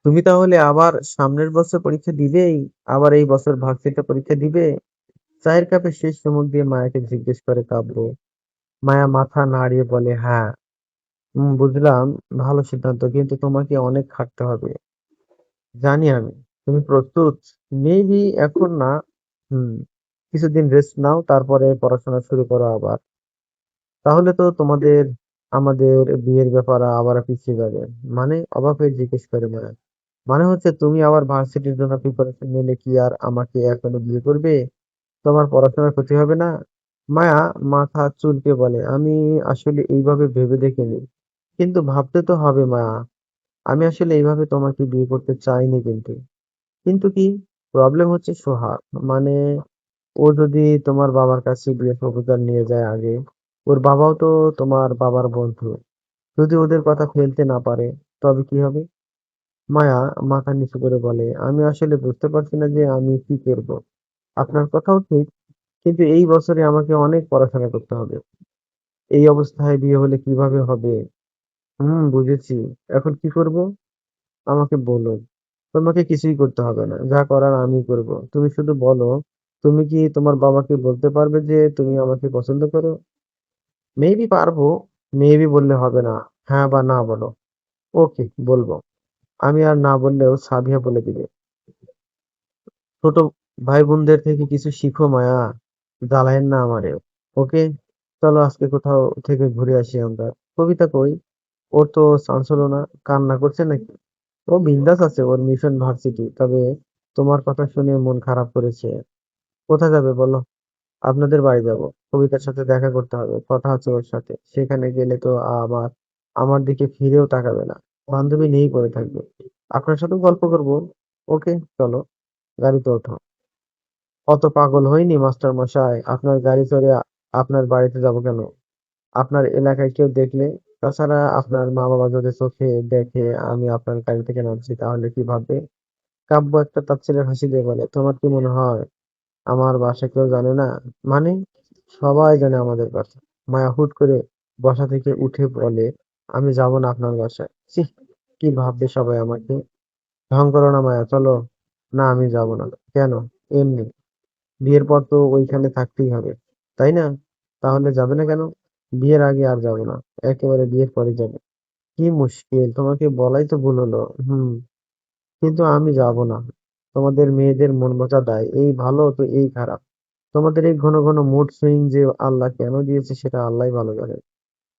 তুমি তাহলে আবার সামনের বছর পরীক্ষা দিবেই? আবার এই বছর ভার্সিটি পরীক্ষা দিবে? চায়ের কাপে শেষ চুমুক দিয়ে মায়াকে জিজ্ঞেস করে কাব্য। মায়া মাথা নাড়িয়ে বলে, হ্যাঁ। বুঝলাম। ভালো সিদ্ধান্ত, কিন্তু তোমাকে অনেক খাটতে হবে। জানি আমি। তুমি প্রস্তুত? মেবি এখন না। হুম। কিছুদিন রেস্ট নাও, তারপরে পড়াশোনা শুরু করো আবার। তাহলে তো আমাদের বিয়ের ব্যাপার আবার পিছিয়ে যাবে। মানে? অবাক হয়ে জিজ্ঞেস করে মায়া। মানে হচ্ছে তুমি আবার ভার্সিটির জন্য প্রিপারেশন নিলে কি আর আমাকে এখনো বিয়ে করবে? তোমার পড়াশোনার ক্ষতি হবে না? মায়া মাথা চুলকে বলে, আমি আসলে এইভাবে ভেবে দেখিনি। কিন্তু ভাবতে তো হবে মায়া। আমি আসলে এইভাবে তোমাকে বিয়ে করতে চাইনি কিন্তু। কিন্তু কি? প্রবলেম হচ্ছে সোহাগ। মানে, ও যদি তোমার বাবার কাছে বিয়ে প্রপোজাল নিয়ে যায় আগে, ওর বাবাও তো তোমার বাবার বন্ধু। যদি ওদের কথা ফেলতে না পারে, তবে কি হবে? মায়া মাথা নিচু করে বলে, আমি আসলে বুঝতে পারছি না যে আমি কি করব। আপনার কথাও ঠিক, কিন্তু এই বছরে আমাকে অনেক পড়াশোনা করতে হবে। এই অবস্থায় বিয়ে হলে কিভাবে হবে? বুঝেছি। এখন কি করব? আমাকে বলো। তোমাকে কিছুই করতে হবে না, যা করার আমি করব। তুমি শুধু বলো, তুমি কি তোমার বাবাকে বলতে পারবে যে তুমি আমাকে পছন্দ করো? মেবি পারবো। মেবি বললে হবে না। হ্যাঁ বা না বলো। ওকে, বলবো। আমি আর না বললেও সাবিয়া বলে দিবে। ছোট ভাই বোনদের থেকে কিছু শিখো মায়া। জ্বালায়েন না আমারে। ওকে, চলো আজকে কোথাও থেকে ঘুরে আসি আমরা। কবিতা কই? ওর তো চান্স হলো না। কান্না করছে নাকি? ও বিন্দাস আছে, ওর মিশন ভার্সিটি। তবে তোমার কথা শুনে মন খারাপ করেছে। কোথায় যাবে বলো? আপনাদের বাড়ি যাব। কবিতার সাথে দেখা করতে হবে, কথা আছে ওর সাথে। সেখানে গেলে তো আবার আমার দিকে ফিরেও তাকাবে না। বান্ধবী নিয়েই পড়ে থাকবে। আপনার সাথেও গল্প করব। ওকে, চলো, গাড়িতে ওঠো। অত পাগল হইনি মাস্টার মশাই, আপনার গাড়ি চড়ে আপনার বাড়িতে যাব কেন? আপনার এলাকায় কেউ দেখলে, তাছাড়া আপনার মা বাবা যদি চোখে দেখে আমি আপনার গাড়ি থেকে নামছি, তাহলে কি ভাববে? কাব্য একটা তাচ্ছিল্যের হাসি দিয়ে বলে, তোমার কি মনে হয় আমার বাসা কেউ জানে না? মানে, সবাই জানে আমাদের কথা। মায়া হুট করে বসা থেকে উঠে বলে, আমি যাব না আপনার বাসায়। ছি, কি ভাববে সবাই আমাকে? ঢং করো না মায়া, চলো। না, আমি যাব না। কেন? এমনি। বিয়ের পর তো ওইখানে থাকতেই হবে, তাই না? তাহলে যাবে না কেন? বিয়ের আগে আর যাব না, একেবারে বিয়ের পরে যাব। কি মুশকিল, তোমাকে বলাই তো ভুল হলো। কিন্তু আমি যাব না। তোমাদের মেয়েদের মন বোঝা দায়, এই ভালো তো এই খারাপ। তোমাদের এই ঘন ঘন মুড সুইং যে আল্লাহ কেন দিয়েছে সেটা আল্লাহই ভালো জানে।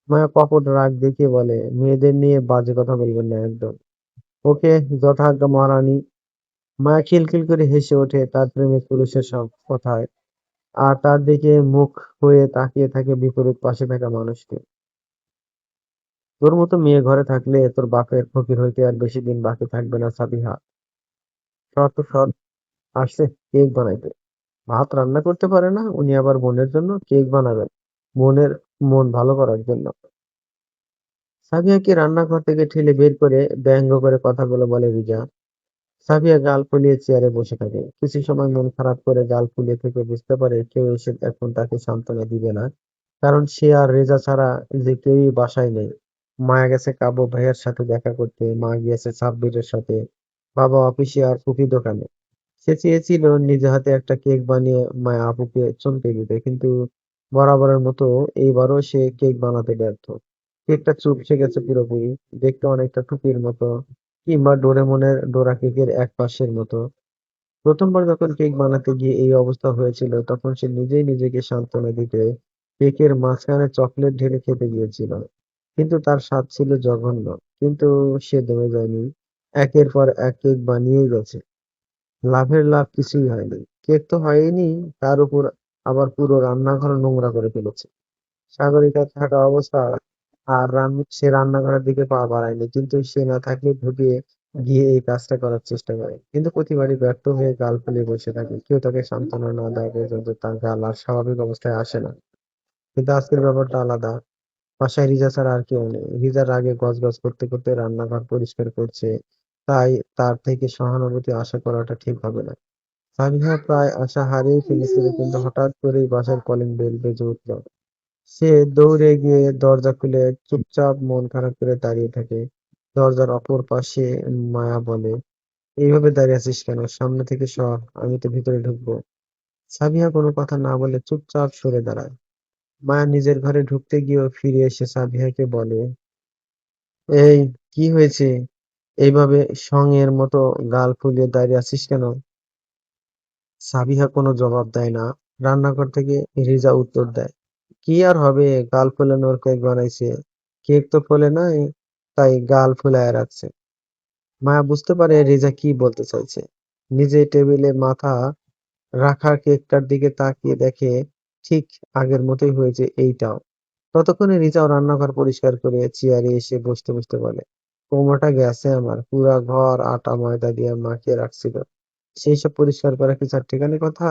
মায়া কপট রাগ দেখিয়ে বলে, মেয়েদের নিয়ে বাজে কথা বলবেন না একদম। ওকে, যথাজ্ঞা মহারানী। মায়া খিলখিল করে হেসে ওঠে তার প্রেমিক পুরুষের সব কথায়। আর তার দিকে মুখ হয়ে তাকিয়ে থাকে বিপরীত পাশে থাকা মানুষটি। তোর মতো মেয়ে ঘরে থাকলে তোর বাপের ফকির হইতে আর বেশি দিন বাকি থাকবে না সাবিহা। সর তো সর। আসছে কেক বানাইতে। ভাত রান্না করতে পারে না, উনি আবার বোনের জন্য কেক বানাবেন। বোনের মন ভালো করার জন্য। সাবিয়াকে রান্নাঘর থেকে ঠেলে বের করে ব্যঙ্গ করে কথাগুলো বলে রিজা। সাবিয়া গাল ফুলিয়ে চেয়ারে বসে থাকে। কিছু সময় মন খারাপ করে গাল ফুলিয়ে থেকে বুঝতে পারে কেউ এসে এখন তাকে সান্ত্বনা দিবে না। কারণ সে আর রেজা ছাড়া যে কেউই বাসায় নেই। মায়া গেছে কাবু ভাইয়ার সাথে দেখা করতে, মা গিয়েছে সাব্বিরের সাথে, বাবা অফিসে আর ফুফি দোকানে। সে চেয়েছিল নিজে হাতে একটা কেক বানিয়ে মায়া আপুকে চমকে দিতে, কিন্তু বরাবরের মতো এইবারও সে কেক বানাতে ব্যর্থ। কেকটা চুপসে গেছে পুরোপুরি। দেখতে অনেকটা টুপির মতো, কিংবা ডোরেমনের ডোরা কেকের এক পাশের মতো। প্রথমবার যখন কেক বানাতে গিয়ে এই অবস্থা হয়েছিল, তখন সে নিজেই নিজেকে সান্ত্বনা দিতে কেকের মাঝখানে চকলেট ঢেলে খেতে গিয়েছিল। কিন্তু তার স্বাদ ছিল জঘন্য। কিন্তু সে দমে যায়নি। একের পর এক কেক বানিয়েই গেছে। লাভের লাভ কিছুই হয়নি। কেক তো হয়নি, তার উপর আবার পুরো রান্নাঘর নোংরা করে ফেলেছে। সাগরিকা থাকা অবস্থা আর সে রান্নাঘরের দিকে পা বাড়ায়নি, কিন্তু সে না থাকলে ঢুকে গিয়ে এই কাজটা করার চেষ্টা করে। কিন্তু প্রতিবারই ব্যর্থ হয়ে গাল ফুলিয়ে বসে থাকে। কেউ তাকে সান্ত্বনা না দেওয়া পর্যন্ত তার গাল আর স্বাভাবিক অবস্থায় আসে না। কিন্তু আজকের ব্যাপারটা আলাদা। বাসায় রিজা ছাড়া আর কেউ নেই। রিজার রাগে গজগজ করতে করতে রান্নাঘর পরিষ্কার করছে। তাই তার থেকে সহানুভূতি আশা করাটা ঠিক হবে না। সামিহা প্রায় আশা হারিয়ে ফেলেছিল, কিন্তু হঠাৎ করেই বাসার কলিং বেল বেজে উঠল। সে দৌড়ে গিয়ে দরজা খুলে চুপচাপ মন খারাপ করে দাঁড়িয়ে থাকে। দরজার অপর পাশে মায়া বলে, এইভাবে দাঁড়িয়ে আছিস কেন? সামনে থেকে সর, আমি তো ভিতরে ঢুকবো। সাবিহা কোনো কথা না বলে চুপচাপ সরে দাঁড়ায়। মায়া নিজের ঘরে ঢুকতে গিয়েও ফিরে এসে সাবিহাকে বলে, এই, কি হয়েছে? এইভাবে শঙের মতো গাল ফুলিয়ে দাঁড়িয়ে আছিস কেন? সাবিহা কোনো জবাব দেয় না। রান্নাঘর থেকে রিজা উত্তর দেয়, কি আর হবে, গাল ফোলানোর কেক বানাইছে। কেক তো ফোলে নাই, তাই গাল ফুলায় রাখছে। মায়া বুঝতে পারে রিজা কি বলতে চাইছে। নিজে টেবিলে মাথা রাখা কেকটার দিকে তাকিয়ে দেখে ঠিক আগের মতোই হয়েছে এইটাও। ততক্ষণে রিজাও রান্নাঘর পরিষ্কার করে চেয়ারে এসে বসতে বসতে বলে, কোমরটা গেছে আমার, পুরা ঘর আটা ময়দা দিয়ে মাখিয়ে রাখছিল, সেই সব পরিষ্কার করা কি চারটিখানি কথা?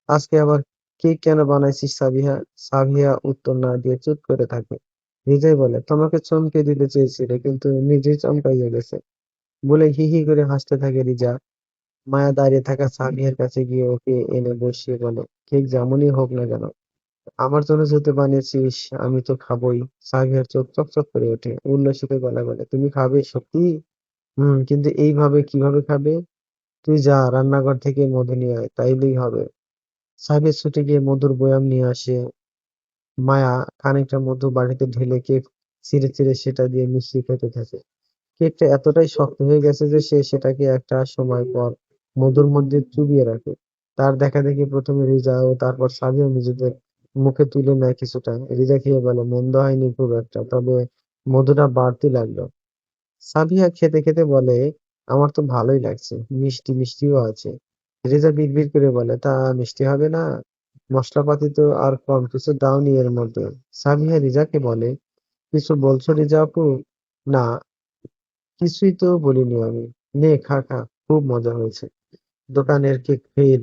আজকে আবার কেক কেন বানাইছিস সাবিহা? সাবিহা উত্তর না দিয়ে চুপ করে থাকে। রিজাই বলে, তোমাকে চমকে দিতে চেয়েছিলে কিন্তু নিজেই চমকাইয়া গেছে, বলে হি হি করে হাসতে থাকে রিজা। মায়া দাঁড়িয়ে থাকা সাবিহার কাছে গিয়ে ওকে এনে বসিয়ে বলে, কেক যেমনই হোক না কেন, আমার জন্য যেহেতু বানিয়েছিস, আমি তো খাবোই। সাবিহার চোখ চকচক করে ওঠে, উল্লসিত গলায় বলে, তুমি খাবে সত্যি? কিন্তু এইভাবে কিভাবে খাবে? তুই যা, রান্নাঘর থেকে মধু নিয়ে আয়, তাইলেই হবে। সাবির ছুটে গিয়ে মধুর বয়াম নিয়ে আসে। মায়া খানিকটা মধু বাটিতে ঢেলে কেক ছিঁড়ে ছিঁড়ে সেটা দিয়ে মিশিয়ে খেতে থাকে। কেকটা এতটাই শক্ত হয়ে গেছে যে সে সেটাকে একটা সময় পর মধুর মধ্যে চুবিয়ে রাখে। তার দেখাদেখি প্রথমে রিজা ও তারপর সাবিয়া নিজেদের মুখে তুলে নেয় কিছুটা। রিজা খেয়ে বলে, মন্দ হয়নি খুব একটা, তবে মধুটা বাড়তি লাগলো। সাবিয়া খেতে খেতে বলে, আমার তো ভালোই লাগছে, মিষ্টি মিষ্টিও আছে। রিজা বিড়বিড় করে বলে, তা মিষ্টি হবে না? মশলাপাতি তো আর কম কিছু দাওনি এর মধ্যে। সাবিহা রিজাকে বলে, কিছু বলছো রিজা আপু? না, কিছুই তো বলিনি আমি। নে খা খা, খুব মজা হয়েছে। দোকানের কেক ফেল।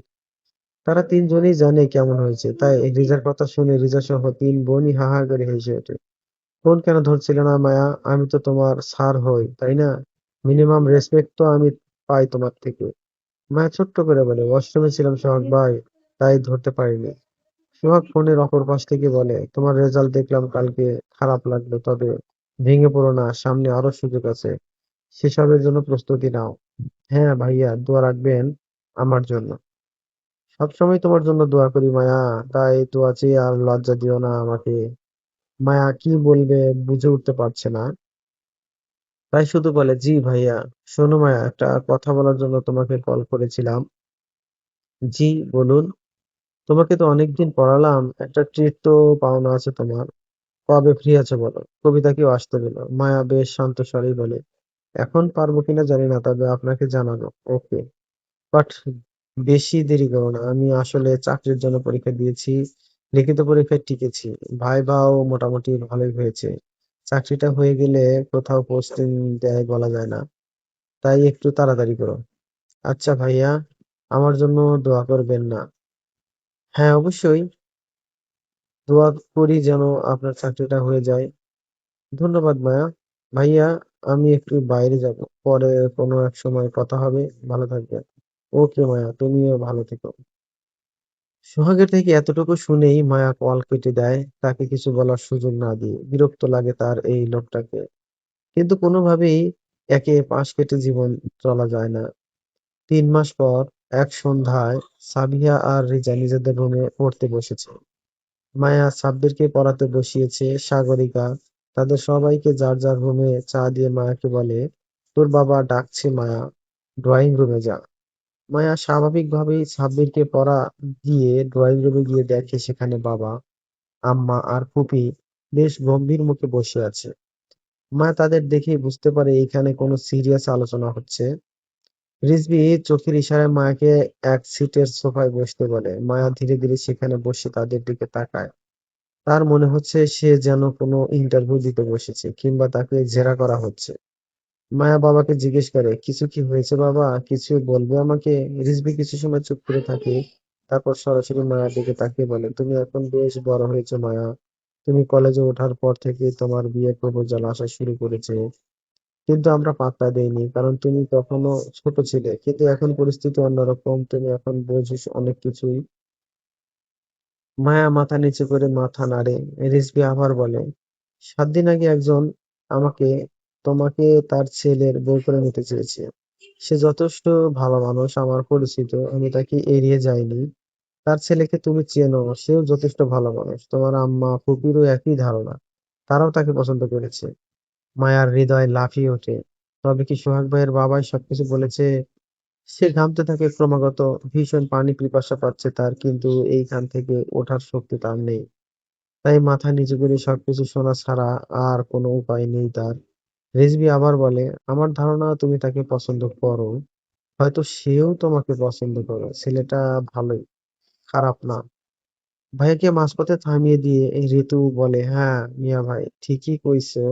তারা তিনজনই জানে কেমন হয়েছে, তাই রিজার কথা শুনে রিজা সহ তিন বোনই হা হা করে হেসে ওঠে। ফোন কেন ধরছিলে না মায়া? আমি তো তোমার স্যার হই, তাই না? মিনিমাম রেসপেক্ট তো আমি পাই তোমার থেকে। মায়া ছোট্ট করে বলে, ওয়াশরুমে ছিলাম সোহাগ ভাই, তাই ধরতে পারিনি। সোহাগ ফোনের অপর পাশ থেকে বলে, তোমার রেজাল্ট দেখলাম কালকে, খারাপ লাগলো, তবে ভেঙে পড়ো না, সামনে আরো সুযোগ আছে, সেসবের জন্য প্রস্তুতি নাও। হ্যাঁ ভাইয়া, দোয়া রাখবেন আমার জন্য। সবসময় তোমার জন্য দোয়া করি মায়া, তাই দোয়া চেয়ে আর লজ্জা দিও না আমাকে। মায়া কি বলবে বুঝে উঠতে পারছে না, তাই শুধু বলে, জি ভাইয়া। শোনো মায়া, একটা কথা বলার জন্য তোমাকে কল করেছিলাম। জি, বলুন। তোমাকে তো অনেকদিন পড়ালাম, একটা ট্রিট তো পাওনা আছে তোমার। কবে ফ্রি আছো বলো? কবিতাকেও আসতে দিল। মায়া বেশ শান্ত স্বরেই বলে, এখন পারবো কিনা জানি না, তবে আপনাকে জানাবো। ওকে, বাট বেশি দেরি করো না। আমি আসলে চাকরির জন্য পরীক্ষা দিয়েছি, লিখিত পরীক্ষায় টিকেছি, ভাইভাও মোটামুটি ভালোই হয়েছে। চাকরিটা হয়ে গেলে কোথাও পোস্টিং দেয় বলা যায় না, তাই একটু তাড়াতাড়ি করো। আচ্ছা ভাইয়া, আমার জন্য দোয়া করবেন না? হ্যাঁ অবশ্যই, দোয়া করি যেন আপনার চাকরিটা হয়ে যায়। ধন্যবাদ মায়া। ভাইয়া, আমি একটু বাইরে যাব, পরে কোনো এক সময় কথা হবে। ভালো থাকবেন। ওকে মায়া, তুমিও ভালো থেকো। সোহাগের থেকে এতটুকু শুনেই মায়া কল কেটে দেয়, তাকে কিছু বলার সুযোগ না দিয়ে। বিরক্ত লাগে তার এই লোকটাকে, কিন্তু কোনোভাবেই একে পাশ কেটে জীবন চলা যায় না। ৩ মাস পর এক সন্ধ্যায় সাবিহা আর রিজা নিজেদের রুমে পড়তে বসেছে। মায়া সাব্বিরকে পড়াতে বসিয়েছে। সাগরিকা তাদের সবাইকে যার যার রুমে চা দিয়ে মায়াকে বলে, তোর বাবা ডাকছে মায়া, ড্রয়িং রুমে যা। মায়া স্বাভাবিকভাবেই সাব্বিরকে পড়া দিয়ে ড্রয়িং রুমে গিয়ে দেখে সেখানে বাবা, আম্মা আর ফুপি বেশ গম্ভীর মুখে বসে আছে। মায়া তাদের দেখেই বুঝতে পারে এখানে কোনো সিরিয়াস আলোচনা হচ্ছে। রিজভী চোখের ইশারায় মায়াকে এক সিটের সোফায় বসতে বলে। মায়া ধীরে ধীরে সেখানে বসে তাদের দিকে তাকায়। তার মনে হচ্ছে সে যেন কোনো ইন্টারভিউ দিতে বসেছে, কিংবা তাকে জেরা করা হচ্ছে। মায়া বাবাকে জিজ্ঞেস করে, কিছু কি হয়েছে বাবা? কিছু বলবে আমাকে? রিজভী কিছু সময় চুপ করে থাকে, তারপর সরাসরি মায়ার দিকে তাকিয়ে বলে, তুমি এখন বেশ বড় হয়েছো মায়া। তুমি কলেজে ওঠার পর থেকে তোমার বিয়ের প্রপোজাল আসা শুরু করেছে, কিন্তু আমরা পাত্তা দেইনি, কারণ তুমি তখনো ছোট ছিলে। কিন্তু এখন পরিস্থিতি অন্যরকম, তুমি এখন বোঝো অনেক কিছুই। মায়া মাথা নিচু করে মাথা নাড়ে। রিজভী আবার বলে, 7 দিন আগে একজন আমাকে তোমাকে তার ছেলের বউ করে নিতে চেয়েছে। সে যথেষ্ট ভালো মানুষ, আমার পরিচিত, আমি তাকে এড়িয়ে যাইনি। তার ছেলেকে তুমি চেনো, সেও যথেষ্ট ভালো মানুষ। তোমার আম্মা ফুপিরও একই ধারণা, তারাও তাকে পছন্দ করেছে। মায়ার হৃদয় লাফিয়ে ওঠে। তবে কি সোহাগ ভাইয়ের বাবাই সবকিছু বলেছে? সে ঘামতে থাকে ক্রমাগত, ভীষণ পানি পিপাসা পাচ্ছে তার, কিন্তু এইখান থেকে ওঠার শক্তি তার নেই। তাই মাথা নিচু করে সবকিছু শোনা ছাড়া আর কোনো উপায় নেই তার। রিজভী আবার বলে, আমার ধারণা তুমি তাকে পছন্দ করো, হয়তো সেও তোমাকে পছন্দ করে। ছেলেটা ভালোই, খারাপ না। ভাইয়াকে মাঝপথে থামিয়ে দিয়ে এই ঋতু বলে, হ্যাঁ মিয়া ভাই ঠিকই কইছো,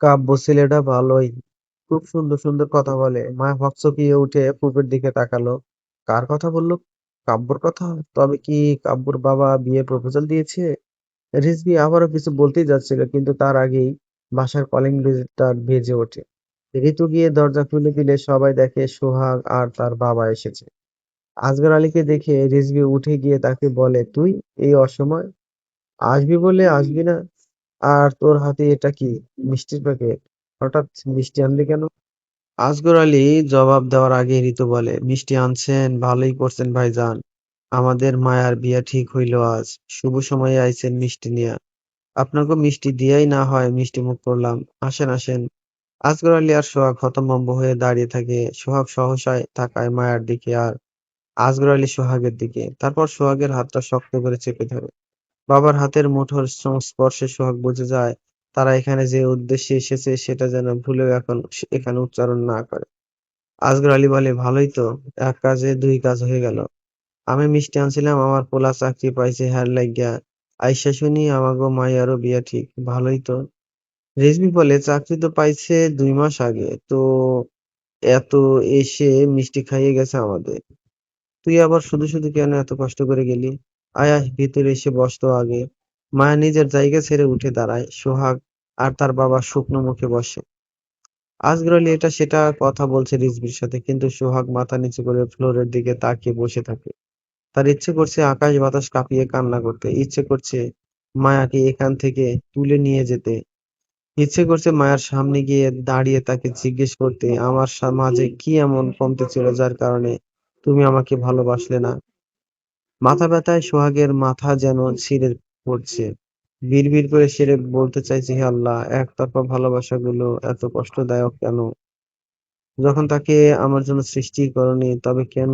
কাব্য ছেলেটা ভালোই, খুব সুন্দর সুন্দর কথা বলে। মায়া হকচকিয়ে উঠে পূবের দিকে তাকালো। কার কথা বললো? কাব্যর কথা? তবে কি কাব্যর বাবা বিয়ে প্রপোজাল দিয়েছে? রিজভী আবারও কিছু বলতেই যাচ্ছিল, কিন্তু তার আগেই বাসার কলিং বেলটা বেজে ওঠে। ঋতু গিয়ে দরজা খুলে দিলে সবাই দেখে সোহাগ আর তার বাবা এসেছে। আসগর আলীকে দেখে রিজভী উঠে গিয়ে তাকে বলে, তুই এই অসময় আসবি বলে আসবি না? আর তোর হাতে এটা কি, মিষ্টির প্যাকেট? হঠাৎ মিষ্টি আনলি কেন? আসগর আলী জবাব দেওয়ার আগে ঋতু বলে, মিষ্টি আনছেন, ভালোই করছেন ভাইজান। আমাদের মায়ার বিয়া ঠিক হইল আজ, শুভ সময়ে আইছেন মিষ্টি নিয়া। আপনাকে মিষ্টি দিয়াই না হয় মিষ্টি মুখ করলাম। আসেন আসেন। আসগর আলী আর সোহাগ হতভম্ব হয়ে দাঁড়িয়ে থাকে। সোহাগ সহসায় তাকায় মায়ার দিকে, আর আসগর আলী সোহাগের দিকে। তারপর সোহাগের হাতটা শক্ত করে চেপে ধরে। বাবার হাতের মুঠোর স্পর্শে সোহাগ বুঝে যায়, তারা এখানে যে উদ্দেশ্যে এসেছে সেটা যেন ভুলেও এখন এখানে উচ্চারণ না করে। আসগর আলী বলে, ভালোই তো, এক কাজে দুই কাজ হয়ে গেল। আমি মিষ্টি আনছিলাম, আমার পোলা চাকরি পাইছে হ্যার লাইগা। আইসা শুনি আমাগো মাইয়ারও বিয়া ঠিক, ভালোই তো। রেজবি বলে, চাকরি তো পাইছে 2 মাস আগে, তো এত এসে মিষ্টি খাইয়ে গেছে আমাদের। তুই আবার শুধু শুধু কেন এত কষ্ট করে গেলি? আয় আয় ভিতরে এসে বস তো আগে। মায়া নিজের জায়গা ছেড়ে উঠে দাঁড়ায়। সোহাগ আর তার বাবা শুকনো মুখে বসে। আজগর আলী এটা সেটা কথা বলছে রিজভির সাথে, কিন্তু সোহাগ মাথা নিচু করে ফ্লোরের দিকে তাকিয়ে বসে থাকে। তার ইচ্ছে করছে আকাশ বাতাস কাঁপিয়ে কান্না করতে, ইচ্ছে করছে মায়াকে এখান থেকে তুলে নিয়ে যেতে, ইচ্ছে করছে মায়ার সামনে গিয়ে দাঁড়িয়ে তাকে জিজ্ঞেস করতে, আমার মাঝে কি এমন কমতি ছিল যার কারণে তুমি আমাকে ভালোবাসলে না? মাথা ব্যথায় সোহাগের মাথা যেন ছিঁড়ে পড়ছে। বিড়বিড় করে সেরে বলতে চাইছে, হে আল্লাহ, একতরফা ভালোবাসাগুলো এত কষ্টদায়ক কেন? যখন তাকে আমার জন্য সৃষ্টিই করোনি, তবে কেন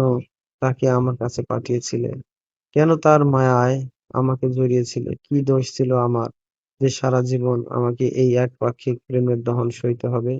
তাকে আমার কাছে পাঠিয়েছিলে? কেন তার মায়ায় আমাকে জড়িয়েছিলে? কি দোষ ছিল আমার, যে সারা জীবন আমাকে এই একপাক্ষিক প্রেমের দহন সইতে হবে?